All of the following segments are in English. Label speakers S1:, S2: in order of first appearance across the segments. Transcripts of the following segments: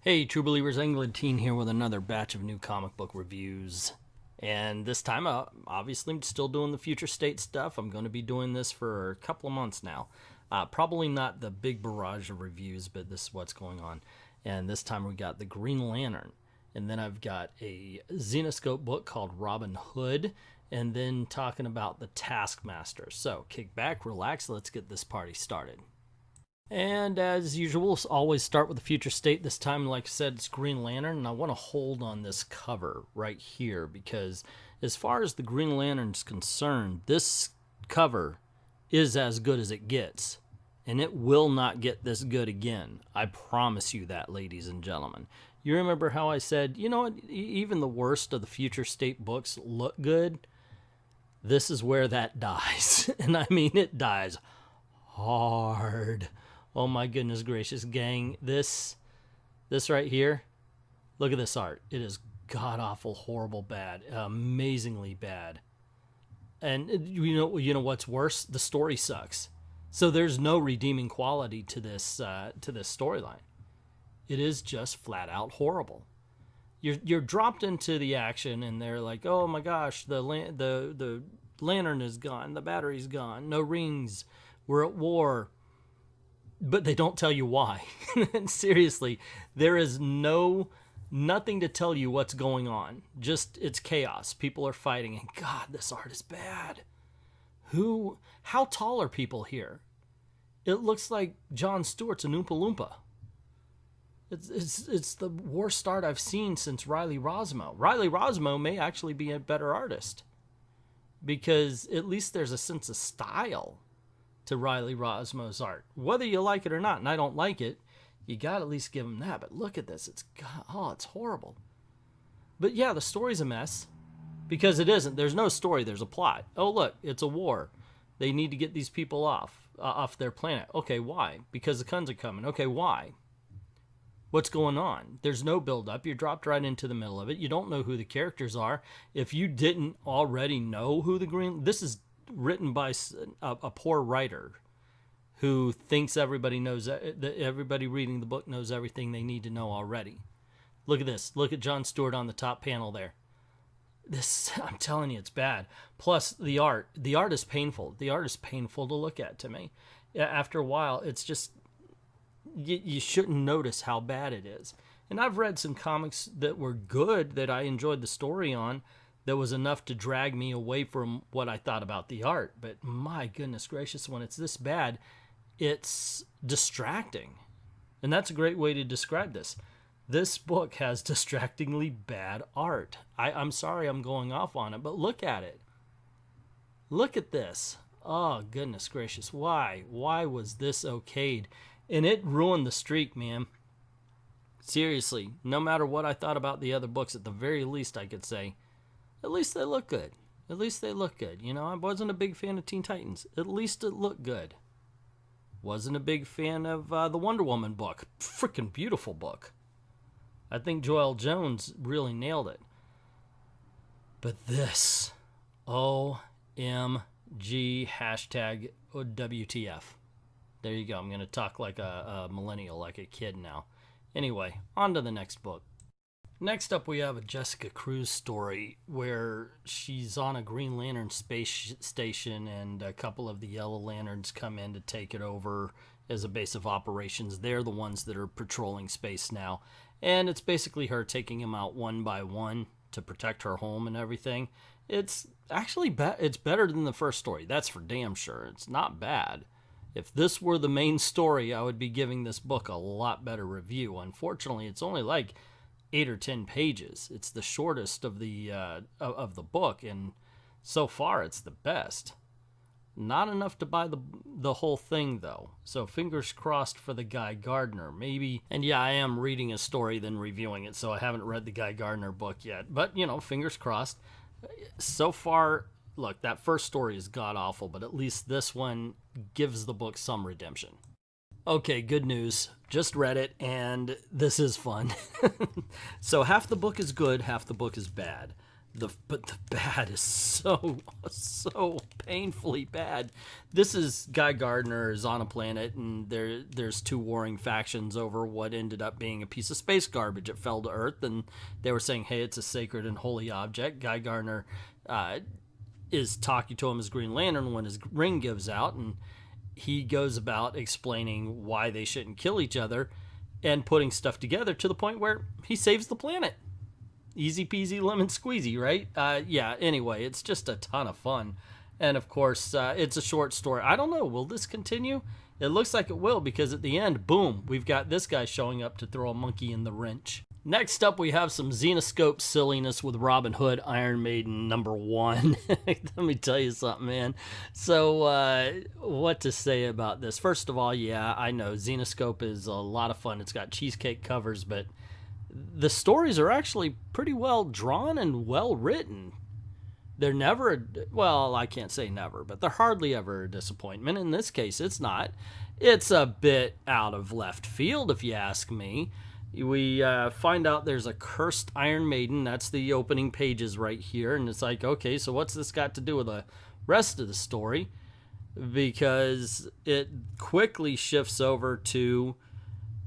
S1: Hey, True Believers, England Teen here with another batch of new comic book reviews. And this time, obviously, I'm still doing the future state stuff. I'm going to be doing this for a couple of months now. Probably not the big barrage of reviews, but this is what's going on. And this time we got the Green Lantern. And then I've got a Zenoscope book called Robin Hood. And then talking about the Taskmaster. So, kick back, relax, let's get this party started. And as usual, always start with the future state. This time, like I said, it's Green Lantern, and I want to hold on this cover right here because as far as the Green Lantern's concerned, this cover is as good as it gets, and it will not get this good again. I promise you that, ladies and gentlemen. You remember how I said, you know what, even the worst of the future state books look good? This is where that dies, and I mean it dies hard. Oh my goodness gracious, gang. This right here, look at this art. It is god-awful, horrible, bad, amazingly bad. And you know what's worse? The story sucks. So there's no redeeming quality to this storyline. It is just flat out horrible. You're dropped into the action and they're like, oh my gosh, the lantern is gone, the battery's gone, no rings, we're at war. But they don't tell you why. Seriously, there is nothing to tell you what's going on. Just, it's chaos. People are fighting, and God, this art is bad. How tall are people here? It looks like Jon Stewart's an Oompa Loompa. It's the worst art I've seen since Riley Rosmo. Riley Rosmo may actually be a better artist, because at least there's a sense of style to Riley Rosmo's art. Whether you like it or not, and I don't like it, you got to at least give him that. But look at this. It's horrible. But yeah, the story's a mess because it isn't. There's no story. There's a plot. Oh, look, it's a war. They need to get these people off their planet. Okay, why? Because the Kuns are coming. Okay, why? What's going on? There's no build-up. You're dropped right into the middle of it. You don't know who the characters are. If you didn't already know who this is written by a poor writer who thinks everybody knows, that everybody reading the book knows everything they need to know already. Look at this. Look at Jon Stewart on the top panel there. This, I'm telling you, it's bad. Plus the art is painful. The art is painful to look at to me. After a while, it's just, you shouldn't notice how bad it is. And I've read some comics that were good that I enjoyed the story on, that was enough to drag me away from what I thought about the art. But my goodness gracious, when it's this bad, it's distracting. And that's a great way to describe this. This book has distractingly bad art. I'm sorry I'm going off on it, but look at it. Look at this. Oh, goodness gracious. Why? Why was this okayed? And it ruined the streak, man. Seriously, no matter what I thought about the other books, at the very least I could say, at least they look good. At least they look good. You know, I wasn't a big fan of Teen Titans. At least it looked good. Wasn't a big fan of the Wonder Woman book. Freaking beautiful book. I think Joelle Jones really nailed it. But this, OMG, hashtag WTF. There you go. I'm going to talk like a millennial, like a kid now. Anyway, on to the next book. Next up, we have a Jessica Cruz story where she's on a Green Lantern space station and a couple of the Yellow Lanterns come in to take it over as a base of operations. They're the ones that are patrolling space now. And it's basically her taking them out one by one to protect her home and everything. It's actually it's better than the first story. That's for damn sure. It's not bad. If this were the main story, I would be giving this book a lot better review. Unfortunately, it's only like 8 or 10 pages. It's the shortest of the book, and so far it's the best. Not enough to buy the whole thing though. So fingers crossed for the Guy Gardner, maybe. And yeah, I am reading a story then reviewing it, so I haven't read the Guy Gardner book yet. But you know, fingers crossed. So far, look, that first story is god awful, but at least this one gives the book some redemption. Okay, good news. Just read it, and this is fun. So half the book is good, half the book is bad. But the bad is so painfully bad. This is Guy Gardner is on a planet, and there's two warring factions over what ended up being a piece of space garbage. It fell to Earth, and they were saying, hey, it's a sacred and holy object. Guy Gardner is talking to him as Green Lantern when his ring gives out, and he goes about explaining why they shouldn't kill each other and putting stuff together to the point where he saves the planet. Easy peasy lemon squeezy, right? Yeah, anyway, it's just a ton of fun. And of course, it's a short story. I don't know, will this continue? It looks like it will, because at the end, boom, we've got this guy showing up to throw a monkey in the wrench. Next up, we have some Xenoscope silliness with Robin Hood, Iron Maiden #1. Let me tell you something, man. So, what to say about this? First of all, yeah, I know Xenoscope is a lot of fun. It's got cheesecake covers, but the stories are actually pretty well drawn and well written. They're never, well, I can't say never, but they're hardly ever a disappointment. In this case, it's not. It's a bit out of left field, if you ask me. We find out there's a cursed Iron Maiden. That's the opening pages right here. And it's like, okay, so what's this got to do with the rest of the story? Because it quickly shifts over to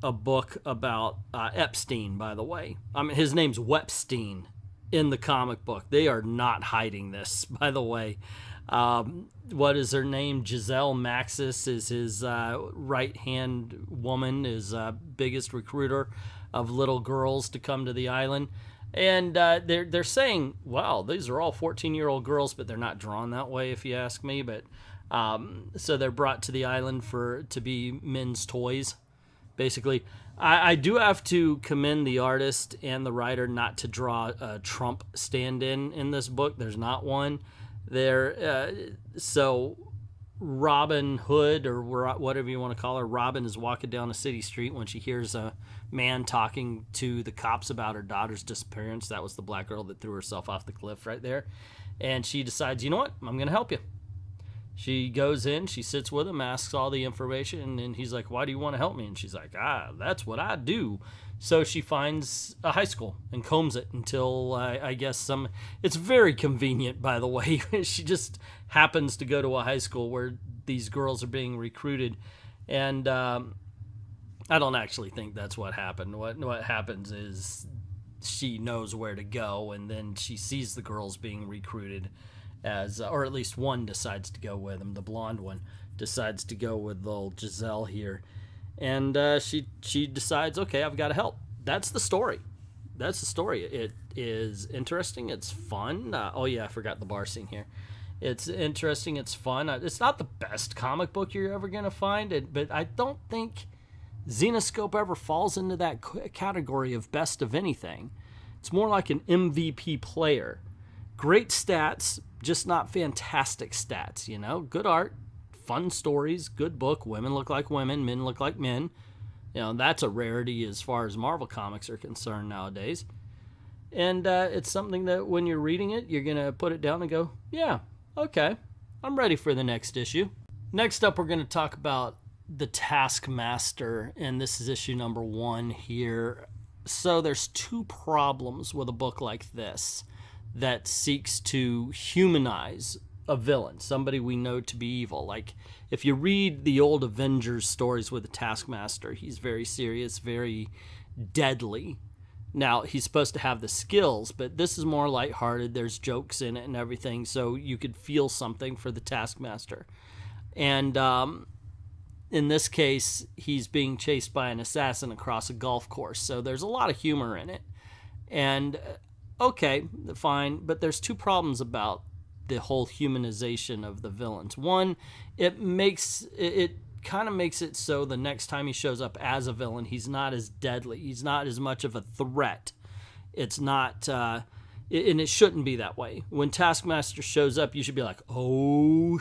S1: a book about Epstein, by the way. I mean, his name's Wepstein in the comic book. They are not hiding this, by the way. What is her name? Giselle Maxis is his right-hand woman, his biggest recruiter of little girls to come to the island. And they're saying, wow, these are all 14-year-old girls, but they're not drawn that way, if you ask me. But so they're brought to the island to be men's toys. Basically, I do have to commend the artist and the writer not to draw a Trump stand-in in this book. There's not one there. So Robin Hood, or whatever you want to call her, Robin is walking down a city street when she hears a man talking to the cops about her daughter's disappearance. That was the black girl that threw herself off the cliff right there. And she decides, you know what? I'm going to help you. She goes in, she sits with him, asks all the information, and he's like, why do you want to help me? And she's like, that's what I do. So she finds a high school and combs it until, I guess, it's very convenient, by the way. She just happens to go to a high school where these girls are being recruited. And I don't actually think that's what happened. What happens is she knows where to go, and then she sees the girls being recruited, or at least one decides to go with him. The blonde one decides to go with old Giselle here, and she decides, okay, I've got to help. That's the story. It is interesting. It's fun. Oh yeah, I forgot the bar scene here. It's interesting. It's fun. It's not the best comic book you're ever gonna find, but I don't think Xenoscope ever falls into that category of best of anything. It's more like an MVP player. Great stats, just not fantastic stats, you know? Good art, fun stories, good book. Women look like women, men look like men. You know, that's a rarity as far as Marvel comics are concerned nowadays. And it's something that when you're reading it, you're going to put it down and go, yeah, okay, I'm ready for the next issue. Next up, we're going to talk about the Taskmaster, and this is issue #1 here. So there's two problems with a book like this that seeks to humanize a villain, somebody we know to be evil. Like, if you read the old Avengers stories with the Taskmaster, he's very serious, very deadly. Now, he's supposed to have the skills, but this is more lighthearted. There's jokes in it and everything, so you could feel something for the Taskmaster. And in this case, he's being chased by an assassin across a golf course, so there's a lot of humor in it. And okay, fine, but there's two problems about the whole humanization of the villains. One, it kind of makes it so the next time he shows up as a villain, he's not as deadly. He's not as much of a threat. It's not, and it shouldn't be that way. When Taskmaster shows up, you should be like, oh,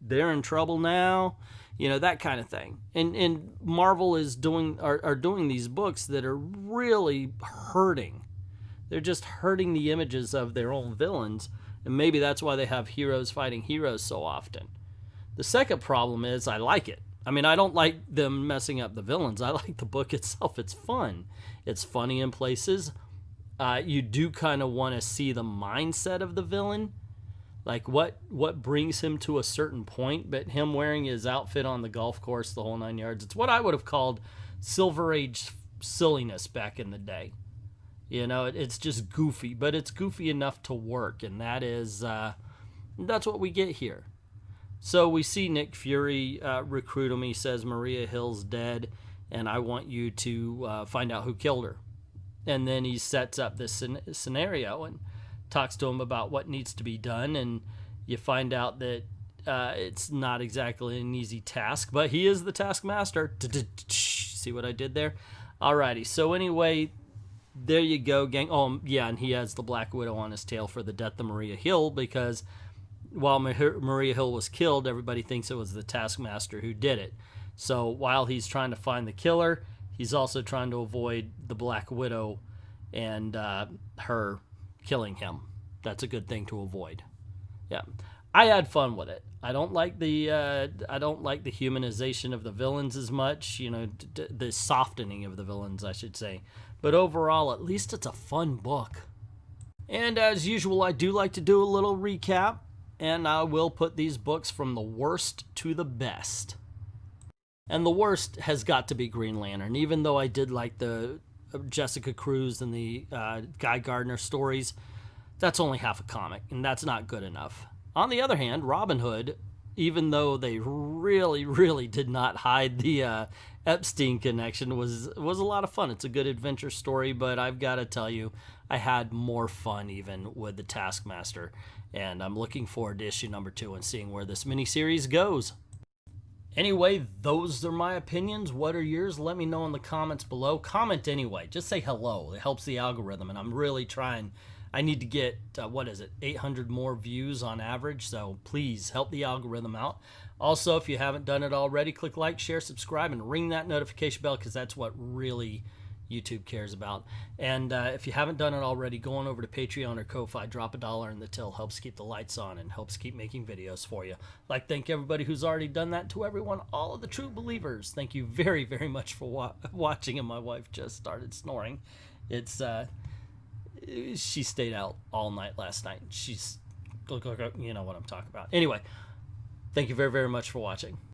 S1: they're in trouble now. You know, that kind of thing. And Marvel is are doing these books that are really hurting. They're just hurting the images of their own villains, and maybe that's why they have heroes fighting heroes so often. The second problem is I like it. I mean, I don't like them messing up the villains. I like the book itself. It's fun. It's funny in places. You do kind of want to see the mindset of the villain, like what brings him to a certain point. But him wearing his outfit on the golf course, the whole 9 yards, it's what I would have called Silver Age silliness back in the day. You know, it's just goofy, but it's goofy enough to work, and that's what we get here. So we see Nick Fury recruit him. He says, Maria Hill's dead, and I want you to find out who killed her. And then he sets up this scenario and talks to him about what needs to be done, and you find out that it's not exactly an easy task, but he is the taskmaster. See what I did there? Alrighty, so anyway, there you go, gang. Oh, yeah, and he has the Black Widow on his tail for the death of Maria Hill, because while Maria Hill was killed, everybody thinks it was the taskmaster who did it. So while he's trying to find the killer, he's also trying to avoid the Black Widow and her killing him. That's a good thing to avoid. Yeah, I had fun with it. I don't like the humanization of the villains as much. You know, the softening of the villains, I should say. But overall, at least it's a fun book. And as usual, I do like to do a little recap, and I will put these books from the worst to the best. And the worst has got to be Green Lantern, even though I did like the Jessica Cruz and the Guy Gardner stories. That's only half a comic, and that's not good enough. On the other hand, Robin Hood, even though they really, really did not hide the Epstein connection, was a lot of fun. It's a good adventure story, but I've got to tell you, I had more fun even with the Taskmaster, and I'm looking forward to issue number 2 and seeing where this miniseries goes. Anyway, those are my opinions. What are yours? Let me know in the comments below. Comment anyway. Just say hello. It helps the algorithm, and I'm really trying. I need to get, 800 more views on average, so please help the algorithm out. Also, if you haven't done it already, click like, share, subscribe, and ring that notification bell, because that's what really YouTube cares about. And if you haven't done it already, go on over to Patreon or Ko-Fi, drop $1 in the till, helps keep the lights on and helps keep making videos for you. I'd like to thank everybody who's already done that. To everyone, all of the true believers, thank you very, very much for watching. And my wife just started snoring. It's she stayed out all night last night. She's, you know what I'm talking about. Anyway, thank you very, very much for watching.